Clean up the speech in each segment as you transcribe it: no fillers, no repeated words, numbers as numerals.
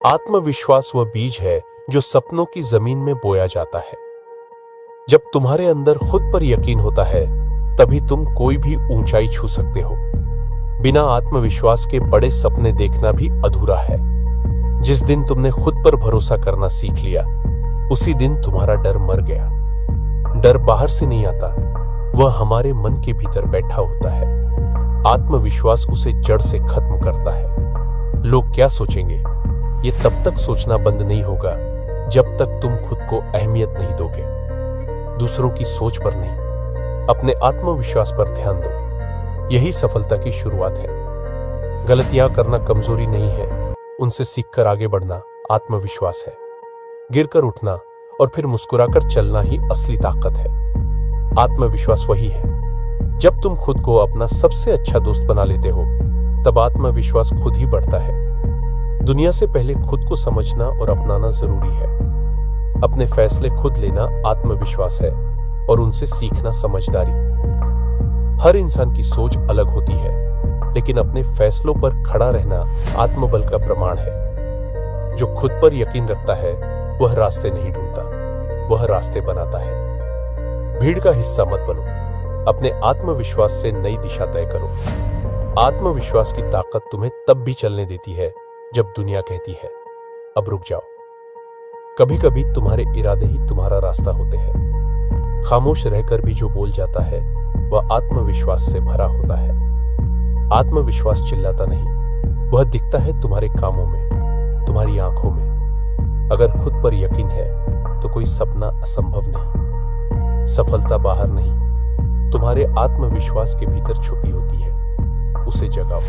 आत्मविश्वास वह बीज है जो सपनों की जमीन में बोया जाता है। जब तुम्हारे अंदर खुद पर यकीन होता है, तभी तुम कोई भी ऊंचाई छू सकते हो। बिना आत्मविश्वास के बड़े सपने देखना भी अधूरा है। जिस दिन तुमने खुद पर भरोसा करना सीख लिया, उसी दिन तुम्हारा डर मर गया। डर बाहर से नहीं आता, वह हमारे मन के भीतर बैठा होता है। आत्मविश्वास उसे जड़ से खत्म करता है। लोग क्या सोचेंगे, ये तब तक सोचना बंद नहीं होगा जब तक तुम खुद को अहमियत नहीं दोगे। दूसरों की सोच पर नहीं, अपने आत्मविश्वास पर ध्यान दो। यही सफलता की शुरुआत है। गलतियां करना कमजोरी नहीं है, उनसे सीखकर आगे बढ़ना आत्मविश्वास है। गिरकर उठना और फिर मुस्कुराकर चलना ही असली ताकत है। आत्मविश्वास वही है। जब तुम खुद को अपना सबसे अच्छा दोस्त बना लेते हो, तब आत्मविश्वास खुद ही बढ़ता है। दुनिया से पहले खुद को समझना और अपनाना जरूरी है। अपने फैसले खुद लेना आत्मविश्वास है और उनसे सीखना समझदारी। हर इंसान की सोच अलग होती है, लेकिन अपने फैसलों पर खड़ा रहना आत्मबल का प्रमाण है। जो खुद पर यकीन रखता है, वह रास्ते नहीं ढूंढता, वह रास्ते बनाता है। भीड़ का हिस्सा मत बनो, अपने आत्मविश्वास से नई दिशा तय करो। आत्मविश्वास की ताकत तुम्हें तब भी चलने देती है जब दुनिया कहती है अब रुक जाओ। कभी कभी तुम्हारे इरादे ही तुम्हारा रास्ता होते हैं। खामोश रहकर भी जो बोल जाता है, वह आत्मविश्वास से भरा होता है। आत्मविश्वास चिल्लाता नहीं, वह दिखता है तुम्हारे कामों में, तुम्हारी आंखों में। अगर खुद पर यकीन है, तो कोई सपना असंभव नहीं। सफलता बाहर नहीं, तुम्हारे आत्मविश्वास के भीतर छुपी होती है। उसे जगाओ।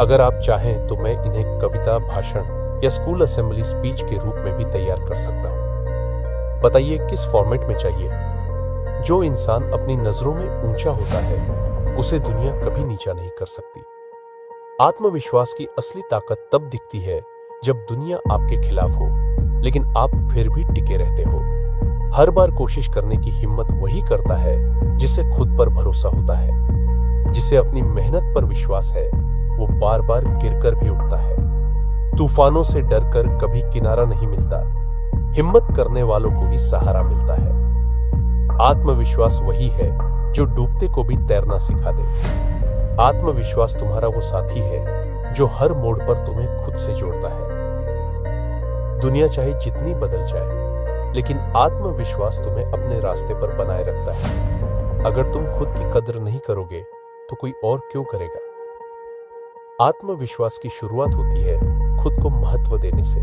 अगर आप चाहें तो मैं इन्हें कविता, भाषण या स्कूल असेंबली स्पीच के रूप में भी तैयार कर सकता हूं। बताइए किस फॉर्मेट में चाहिए। जो इंसान अपनी नजरों में ऊंचा होता है, उसे दुनिया कभी नीचा नहीं कर सकती। आत्मविश्वास की असली ताकत तब दिखती है जब दुनिया आपके खिलाफ हो, लेकिन आप फिर भी टिके रहते हो। हर बार कोशिश करने की हिम्मत वही करता है जिसे खुद पर भरोसा होता है। जिसे अपनी मेहनत पर विश्वास है, वो बार बार गिरकर भी उठता है। तूफानों से डरकर कभी किनारा नहीं मिलता, हिम्मत करने वालों को ही सहारा मिलता है। आत्मविश्वास वही है जो डूबते को भी तैरना सिखा दे। आत्मविश्वास तुम्हारा वो साथी है जो हर मोड़ पर तुम्हें खुद से जोड़ता है। दुनिया चाहे जितनी बदल जाए, लेकिन आत्मविश्वास तुम्हें अपने रास्ते पर बनाए रखता है। अगर तुम खुद की कदर नहीं करोगे, तो कोई और क्यों करेगा। आत्मविश्वास की शुरुआत होती है खुद को महत्व देने से।